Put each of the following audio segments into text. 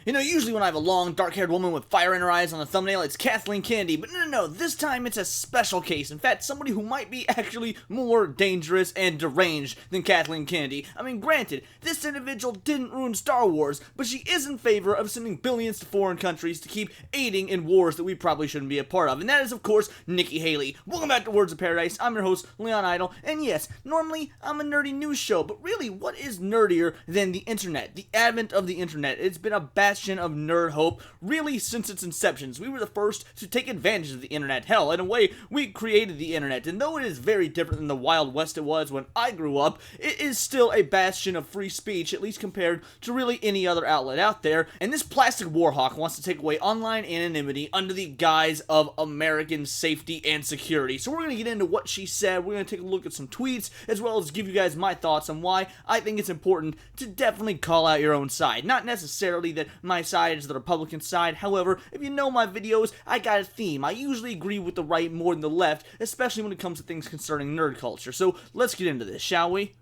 You know, usually when I have a long, dark-haired woman with fire in her eyes on the thumbnail, it's Kathleen Kennedy, but no, this time it's a special case. In fact, somebody who might be actually more dangerous and deranged than Kathleen Kennedy. I mean, granted, this individual didn't ruin Star Wars, but she is in favor of sending billions to foreign countries to keep aiding in wars that we probably shouldn't be a part of, and that is, of course, Nikki Haley. Welcome back to Words of Paradise. I'm your host, Leon Idol, and yes, normally I'm a nerdy news show, but really, what is nerdier than the internet? The advent of the internet. It's been a bastion of nerd hope, really, since its inception. We were the first to take advantage of the internet. Hell, in a way, we created the internet, and though it is very different than the Wild West it was when I grew up, it is still a bastion of free speech, at least compared to really any other outlet out there, and this plastic warhawk wants to take away online anonymity under the guise of American safety and security. So we're going to get into what she said, we're going to take a look at some tweets, as well as give you guys my thoughts on why I think it's important to definitely call out your own side. Not necessarily that my side is the Republican side. However, if you know my videos, I got a theme. I usually agree with the right more than the left, especially when it comes to things concerning nerd culture. So let's get into this, shall we?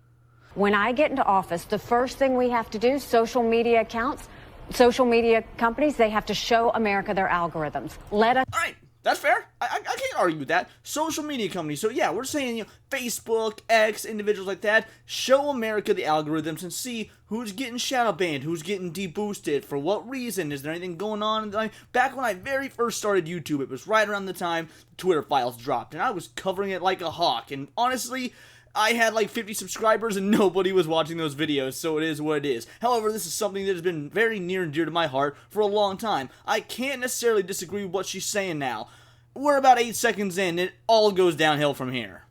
When I get into office, the first thing we have to do, social media accounts, social media companies, they have to show America their algorithms. Let us... All right. That's fair. I can't argue with that. Social media companies. So yeah, we're saying, you know, Facebook, X, individuals like that, show America the algorithms and see who's getting shadow banned, who's getting deboosted, for what reason, is there anything going on? Back when I very first started YouTube, it was right around the time the Twitter files dropped, and I was covering it like a hawk, and honestly, I had like 50 subscribers and nobody was watching those videos, so it is what it is. However, this is something that has been very near and dear to my heart for a long time. I can't necessarily disagree with what she's saying now. We're about 8 seconds in, it all goes downhill from here.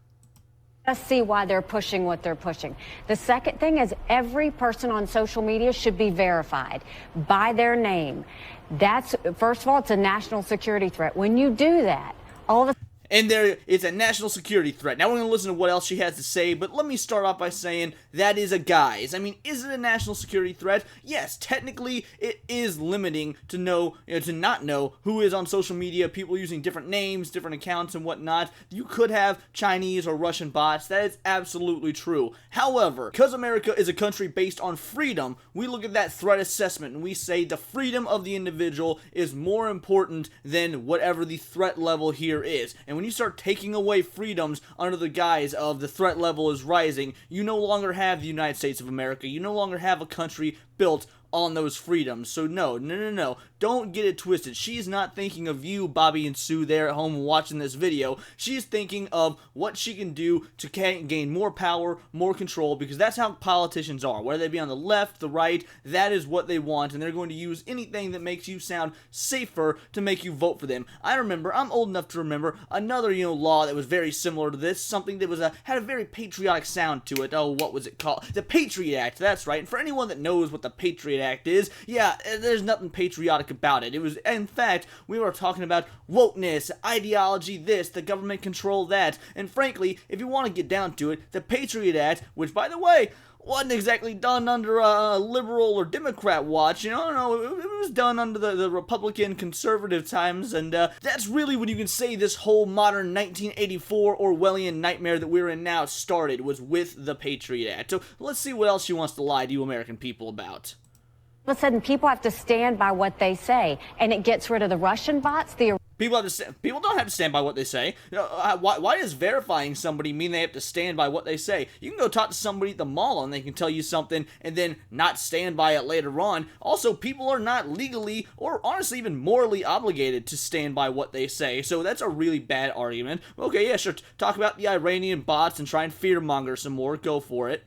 Let's see why they're pushing what they're pushing. The second thing is every person on social media should be verified by their name. That's, first of all, it's a national security threat. When you do that, all of a And there, it's a national security threat. Now we're going to listen to what else she has to say, but let me start off by saying that is a guise. I mean, is it a national security threat? Yes, technically it is limiting to to not know who is on social media, people using different names, different accounts and whatnot. You could have Chinese or Russian bots. That is absolutely true. However, because America is a country based on freedom, we look at that threat assessment and we say the freedom of the individual is more important than whatever the threat level here is. And when you start taking away freedoms under the guise of the threat level is rising, you no longer have the United States of America. You no longer have a country built on those freedoms. So no. Don't get it twisted. She's not thinking of you, Bobby and Sue, there at home watching this video. She's thinking of what she can do to gain more power, more control, because that's how politicians are. Whether they be on the left, the right, that is what they want, and they're going to use anything that makes you sound safer to make you vote for them. I'm old enough to remember another, law that was very similar to this, something that was had a very patriotic sound to it. Oh, what was it called? The Patriot Act, that's right. And for anyone that knows what the Patriot Act is, yeah, there's nothing patriotic about it. It was, in fact, we were talking about wokeness, ideology this, the government control that, and frankly, if you want to get down to it, the Patriot Act, which, by the way, wasn't exactly done under a liberal or Democrat watch, no, it was done under the Republican conservative times, and that's really when you can say this whole modern 1984 Orwellian nightmare that we're in now started, was with the Patriot Act. So let's see what else she wants to lie to you American people about. All of a sudden, people have to stand by what they say, and it gets rid of the Russian bots, People don't have to stand by what they say. Why does verifying somebody mean they have to stand by what they say? You can go talk to somebody at the mall and they can tell you something and then not stand by it later on. Also, people are not legally or honestly even morally obligated to stand by what they say. So that's a really bad argument. Okay, yeah, sure. Talk about the Iranian bots and try and fearmonger some more. Go for it.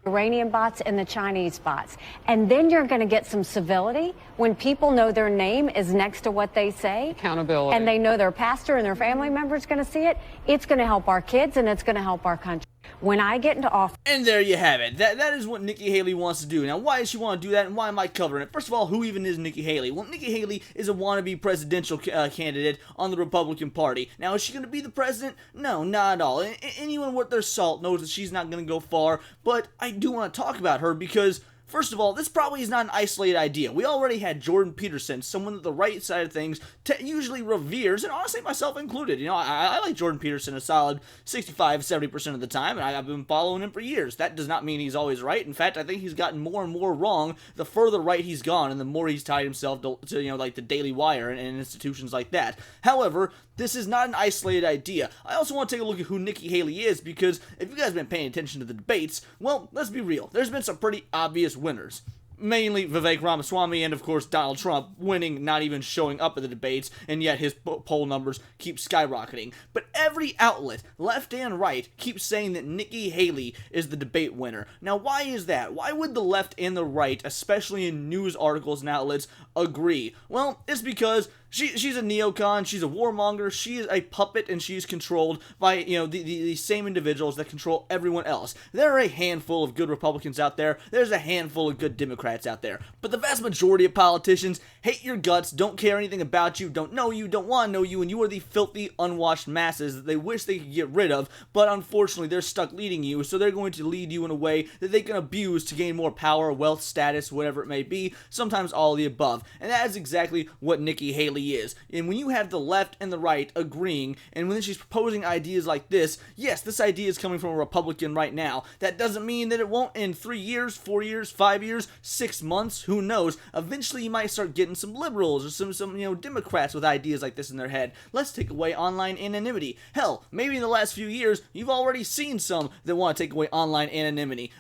Iranian bots and the Chinese bots. And then you're going to get some civility when people know their name is next to what they say. Accountability. And they know their pastor and their family members going to see it. It's going to help our kids and it's going to help our country. When I get into office... And there you have it. That is what Nikki Haley wants to do. Now, why does she want to do that, and why am I covering it? First of all, who even is Nikki Haley? Well, Nikki Haley is a wannabe presidential candidate on the Republican Party. Now, is she going to be the president? No, not at all. Anyone worth their salt knows that she's not going to go far, but I do want to talk about her because First of all, this probably is not an isolated idea. We already had Jordan Peterson, someone that the right side of things usually reveres, and honestly myself included. I like Jordan Peterson a solid 65-70% of the time, and I've been following him for years. That does not mean he's always right. In fact, I think he's gotten more and more wrong the further right he's gone, and the more he's tied himself to like the Daily Wire and institutions like that. However, this is not an isolated idea. I also want to take a look at who Nikki Haley is, because if you guys have been paying attention to the debates, well, let's be real. There's been some pretty obvious winners. Mainly Vivek Ramaswamy and, of course, Donald Trump winning, not even showing up at the debates, and yet his poll numbers keep skyrocketing. But every outlet, left and right, keeps saying that Nikki Haley is the debate winner. Now, why is that? Why would the left and the right, especially in news articles and outlets, agree? Well, it's because she's a neocon, she's a warmonger, she is a puppet, and she's controlled by, the same individuals that control everyone else. There are a handful of good Republicans out there, there's a handful of good Democrats out there, but the vast majority of politicians hate your guts, don't care anything about you, don't know you, don't want to know you, and you are the filthy, unwashed masses that they wish they could get rid of, but unfortunately they're stuck leading you, so they're going to lead you in a way that they can abuse to gain more power, wealth, status, whatever it may be, sometimes all of the above. And that is exactly what Nikki Haley is. And when you have the left and the right agreeing, and when she's proposing ideas like this, yes, this idea is coming from a Republican right now. That doesn't mean that it won't in 3 years, 4 years, 5 years, 6 months, who knows. Eventually you might start getting some liberals or some Democrats with ideas like this in their head. Let's take away online anonymity. Hell, maybe in the last few years, you've already seen some that want to take away online anonymity.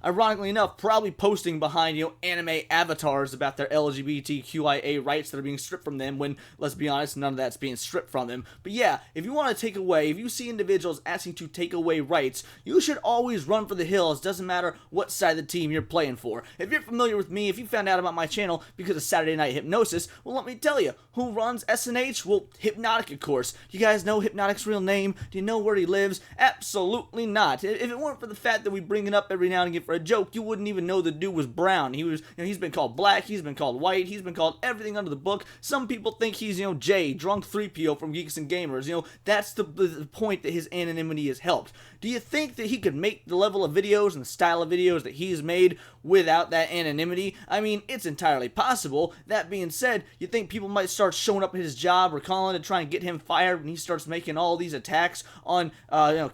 Ironically enough, probably posting behind, anime avatars about their LGBTQIA rights that are being stripped from them when, let's be honest, none of that's being stripped from them. But yeah, if you want to take away, if you see individuals asking to take away rights, you should always run for the hills. Doesn't matter what side of the team you're playing for. If you're familiar with me, if you found out about my channel because of Saturday Night Hypnosis, well, let me tell you, who runs SNH? Well, Hypnotic, of course. You guys know Hypnotic's real name? Do you know where he lives? Absolutely not. If it weren't for the fact that we bring it up every now and again for a joke, you wouldn't even know the dude was brown. He was, he's been called black, he's been called white, he's been called everything under the book. Some people think he's, Jay, drunk 3PO from Geeks and Gamers. That's the point that his anonymity has helped. Do you think that he could make the level of videos and the style of videos that he's made without that anonymity? I mean, it's entirely possible. That being said, you think people might start showing up at his job or calling to try and get him fired when he starts making all these attacks on,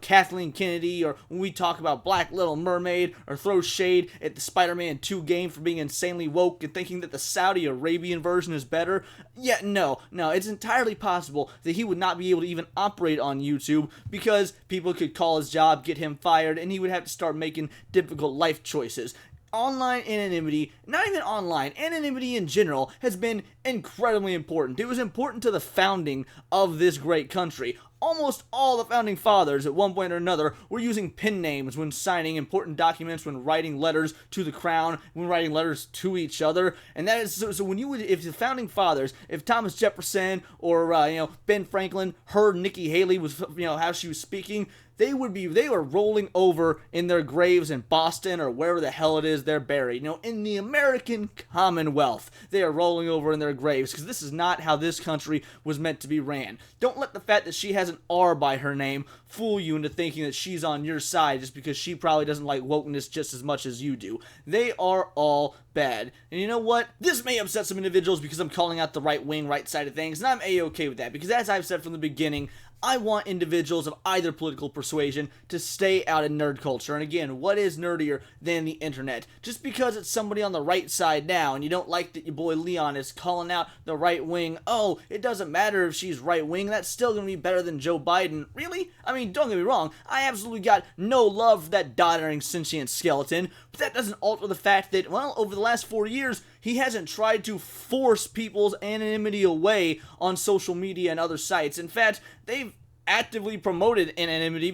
Kathleen Kennedy, or when we talk about Black Little Mermaid, or throw shade at the Spider-Man 2 game for being insanely woke and thinking that the Saudi Arabian version is better? Yeah, no, it's entirely possible that he would not be able to even operate on YouTube because people could call his job, get him fired, and he would have to start making difficult life choices. Online anonymity, not even online, anonymity in general, has been incredibly important. It was important to the founding of this great country. Almost all the founding fathers, at one point or another, were using pen names when signing important documents, when writing letters to the crown, when writing letters to each other. And that is so when you would, if the founding fathers, if Thomas Jefferson or Ben Franklin heard Nikki Haley was, how she was speaking, they were rolling over in their graves in Boston or wherever the hell it is they're buried. In the American Commonwealth, they are rolling over in their graves, because this is not how this country was meant to be ran. Don't let the fact that she has an R by her name fool you into thinking that she's on your side just because she probably doesn't like wokeness just as much as you do. They are all bad. And you know what? This may upset some individuals because I'm calling out the right wing, right side of things, and I'm A-okay with that, because as I've said from the beginning, I want individuals of either political persuasion to stay out of nerd culture. And again, what is nerdier than the internet? Just because it's somebody on the right side now and you don't like that your boy Leon is calling out the right wing, oh, it doesn't matter if she's right wing, that's still going to be better than Joe Biden. Really? I mean, don't get me wrong, I absolutely got no love for that doddering sentient skeleton, but that doesn't alter the fact that, well, over the last 4 years, he hasn't tried to force people's anonymity away on social media and other sites. In fact, they've actively promoted anonymity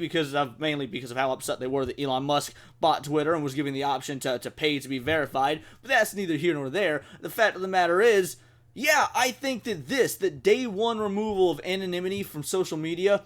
mainly because of how upset they were that Elon Musk bought Twitter and was giving the option to pay to be verified. But that's neither here nor there. The fact of the matter is, yeah, I think that day one removal of anonymity from social media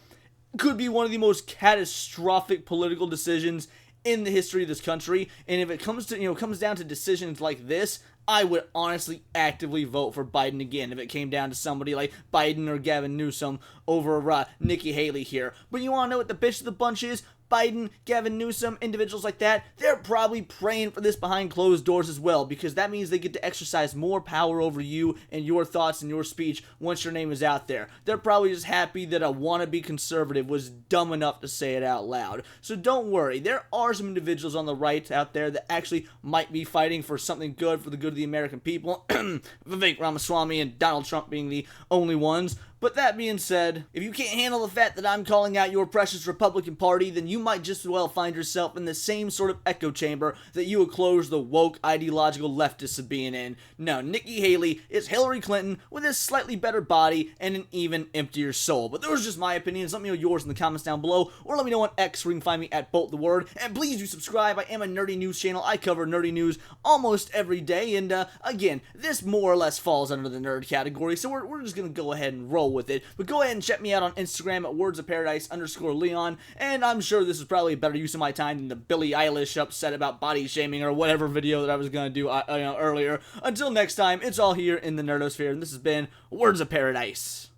could be one of the most catastrophic political decisions in the history of this country. And if it comes to, comes down to decisions like this, I would honestly actively vote for Biden again if it came down to somebody like Biden or Gavin Newsom over Nikki Haley here. But you want to know what the bitch of the bunch is? Biden, Gavin Newsom, individuals like that, they're probably praying for this behind closed doors as well, because that means they get to exercise more power over you and your thoughts and your speech once your name is out there. They're probably just happy that a wannabe conservative was dumb enough to say it out loud. So don't worry, there are some individuals on the right out there that actually might be fighting for something good, for the good of the American people. Vivek Ramaswamy and Donald Trump being the only ones. But that being said, if you can't handle the fact that I'm calling out your precious Republican Party, then you might just as well find yourself in the same sort of echo chamber that you accuse the woke ideological leftists of being in. No, Nikki Haley is Hillary Clinton with a slightly better body and an even emptier soul. But those are just my opinions. Let me know yours in the comments down below, or let me know on X where you can find me at BoltTheWord. And please do subscribe. I am a nerdy news channel. I cover nerdy news almost every day. And again, this more or less falls under the nerd category, so we're just going to go ahead and roll with it. But go ahead and check me out on Instagram at wordsofparadise_Leon, and I'm sure this is probably a better use of my time than the Billie Eilish upset about body shaming or whatever video that I was going to do earlier. Until next time, it's all here in the nerdosphere, and this has been Words of Paradise.